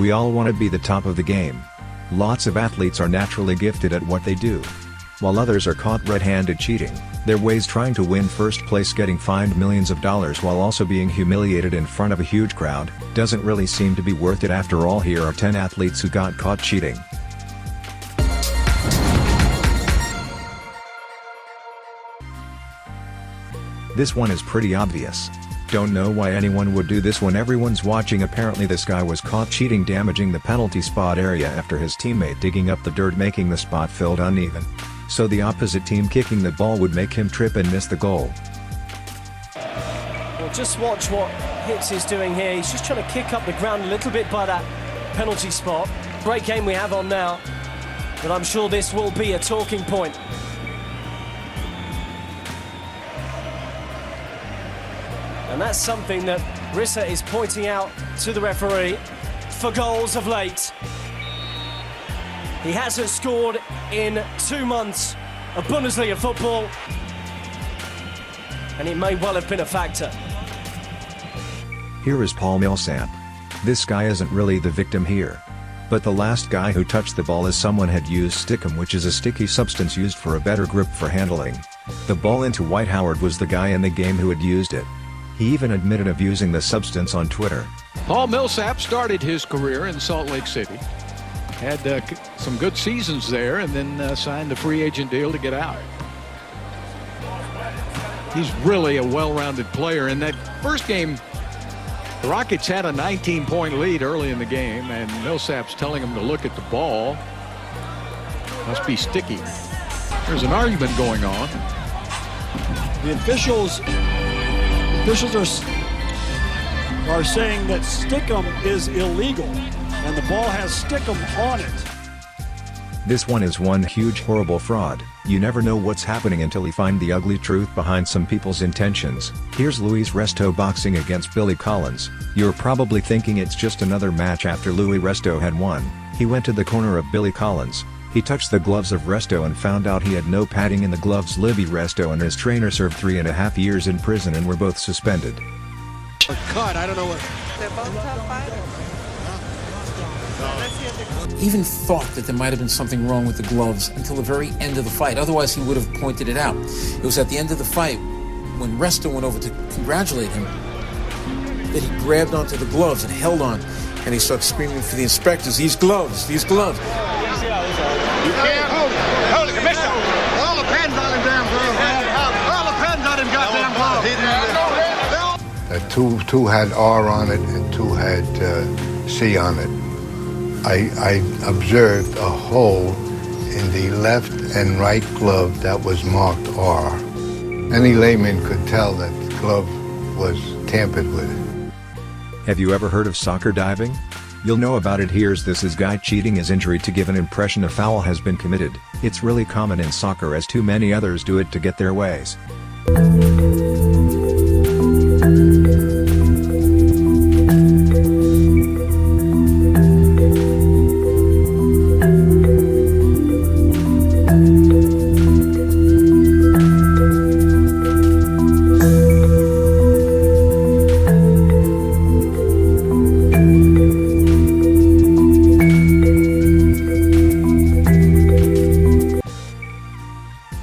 We all want to be the top of the game. Lots of athletes are naturally gifted at what they do. While others are caught red-handed cheating, their ways trying to win first place, getting fined millions of dollars while also being humiliated in front of a huge crowd, doesn't really seem to be worth it after all. Here are 10 athletes who got caught cheating. This one is pretty obvious. Don't know why anyone would do this when everyone's watching. Apparently this guy was caught cheating, damaging the penalty spot area after his teammate digging up the dirt, making the spot filled uneven. So the opposite team kicking the ball would make him trip and miss the goal. Well, just watch what Hicks is doing here. He's just trying to kick up the ground a little bit by that penalty spot. Great game we have on now, but I'm sure this will be a talking point. And that's something that Rissa is pointing out to the referee for goals of late. He hasn't scored in 2 months of Bundesliga football, and it may well have been a factor. Here is Paul Millsap. This guy isn't really the victim here. But the last guy who touched the ball is someone had used stickum, which is a sticky substance used for a better grip for handling. The ball into White Howard was the guy in the game who had used it. He even admitted of using the substance on Twitter. Paul Millsap started his career in Salt Lake City. Had some good seasons there and then signed a free agent deal to get out. He's really a well-rounded player. In that first game, the Rockets had a 19-point lead early in the game, and Millsap's telling him to look at the ball. Must be sticky. There's an argument going on. The officials are saying that stickum is illegal, and the ball has stickum on it. This one is one huge horrible fraud. You never know what's happening until you find the ugly truth behind some people's intentions. Here's Luis Resto boxing against Billy Collins. You're probably thinking it's just another match after Luis Resto had won. He went to the corner of Billy Collins. He touched the gloves of Resto and found out he had no padding in the gloves. Libby Resto and his trainer served 3.5 years in prison and were both suspended. Cut, I don't know what. They're both top fighters. Even thought that there might have been something wrong with the gloves until the very end of the fight. Otherwise, he would have pointed it out. It was at the end of the fight, when Resto went over to congratulate him, that he grabbed onto the gloves and held on. And he started screaming for the inspectors, "These gloves, these gloves." You can't hold it, Commissioner. All the pens on him damn glove. All the pens on him goddamn glove. Two had R on it and two had C on it. I observed a hole in the left and right glove that was marked R. Any layman could tell that the glove was tampered with. Have you ever heard of soccer diving? You'll know about it. Here's this guy cheating his injury to give an impression a foul has been committed. It's really common in soccer, as too many others do it to get their ways.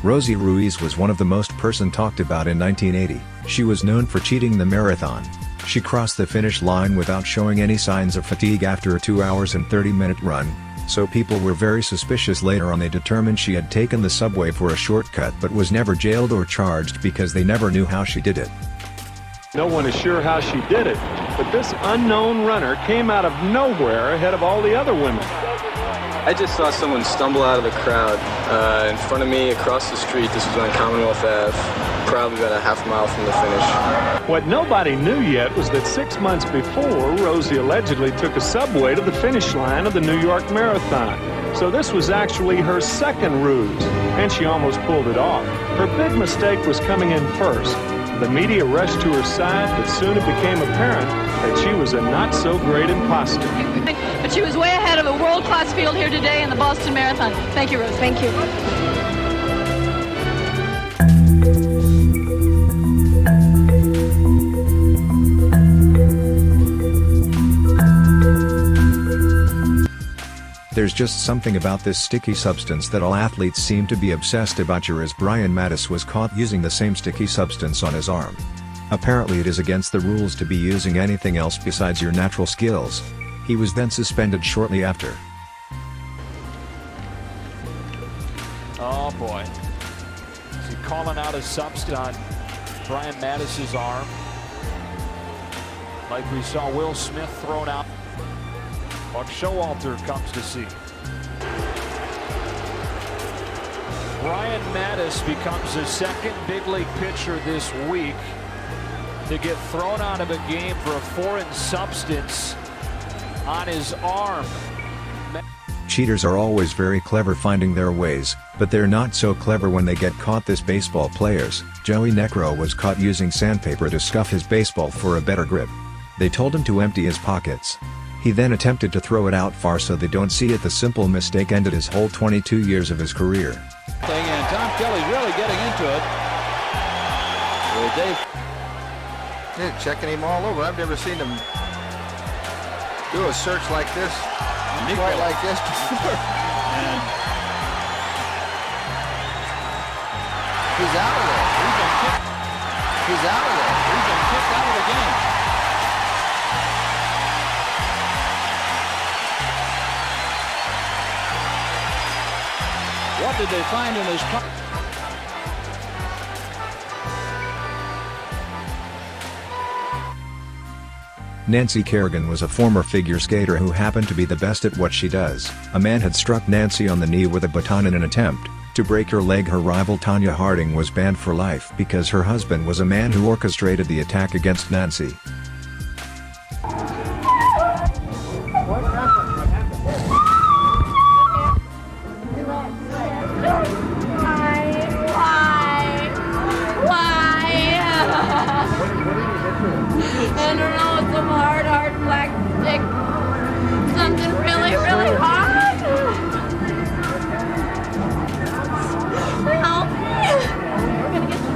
Rosie Ruiz was one of the most talked about in 1980. She was known for cheating the marathon. She crossed the finish line without showing any signs of fatigue after a 2 hours and 30-minute run, so people were very suspicious. Later on, they determined she had taken the subway for a shortcut but was never jailed or charged because they never knew how she did it. No one is sure how she did it, but this unknown runner came out of nowhere ahead of all the other women. I just saw someone stumble out of the crowd in front of me across the street. This was on Commonwealth Ave, probably about a half mile from the finish. What nobody knew yet was that 6 months before, Rosie allegedly took a subway to the finish line of the New York Marathon. So this was actually her second ruse, and she almost pulled it off. Her big mistake was coming in first. The media rushed to her side, but soon it became apparent that she was a not-so-great imposter. But she was way ahead of a world-class field here today in the Boston Marathon. Thank you, Rose. Thank you. There's just something about this sticky substance that all athletes seem to be obsessed about. As Brian Mattis was caught using the same sticky substance on his arm. Apparently it is against the rules to be using anything else besides your natural skills. He was then suspended shortly after. Oh boy. Is he calling out his substance on Brian Mattis' arm? Like we saw Will Smith thrown out. Buck Showalter comes to see. Brian Mattis becomes the second big league pitcher this week to get thrown out of a game for a foreign substance on his arm. Cheaters are always very clever finding their ways, but they're not so clever when they get caught. This baseball players, Joey Necro was caught using sandpaper to scuff his baseball for a better grip. They told him to empty his pockets. He then attempted to throw it out far so they don't see it. The simple mistake ended his whole 22 years of his career. And Tom Kelly's really getting into it. Well, they're checking him all over. I've never seen him do a search like this, quite like this before. And he's out of there. He's out of there. He's been kicked out of the game. What did they find in his pocket? Nancy Kerrigan was a former figure skater who happened to be the best at what she does. A man had struck Nancy on the knee with a baton in an attempt to break her leg. Her rival Tanya Harding was banned for life because her husband was a man who orchestrated the attack against Nancy. I don't know, it's some hard black stick. Something really, really hard. Help me. We're gonna get some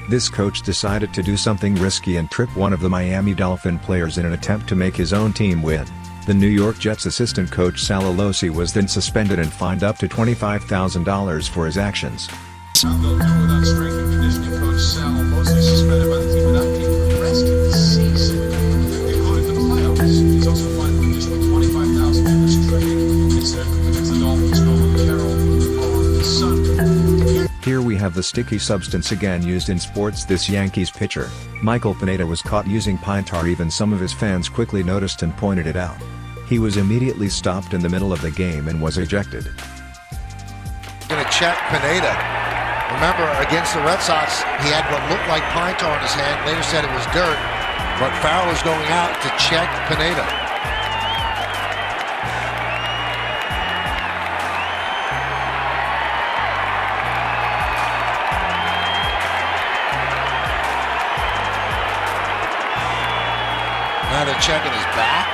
This coach decided to do something risky and trip one of the Miami Dolphin players in an attempt to make his own team win. The New York Jets assistant coach Sal Alosi was then suspended and fined up to $25,000 for his actions. Strength and conditioning coach Sal Alosi suspended by the team without being the rest of the season, including the playoffs. He's also fined an additional $25,000 for restricting instead against the Dolphins Nolan Carroll on Sunday. Here we have the sticky substance again used in sports. This Yankees pitcher, Michael Pineda, was caught using pine tar. Even some of his fans quickly noticed and pointed it out. He was immediately stopped in the middle of the game and was ejected. Going to check Pineda. Remember, against the Red Sox, he had what looked like pine tar in his hand. Later said it was dirt, but Farrell was going out to check Pineda. Now they're checking his back.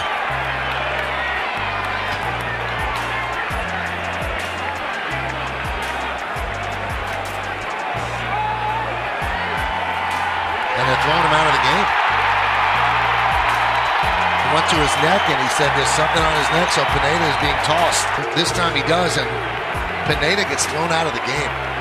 And they're throwing him out of the game. He went to his neck and he said there's something on his neck, so Pineda is being tossed. This time he does, and Pineda gets thrown out of the game.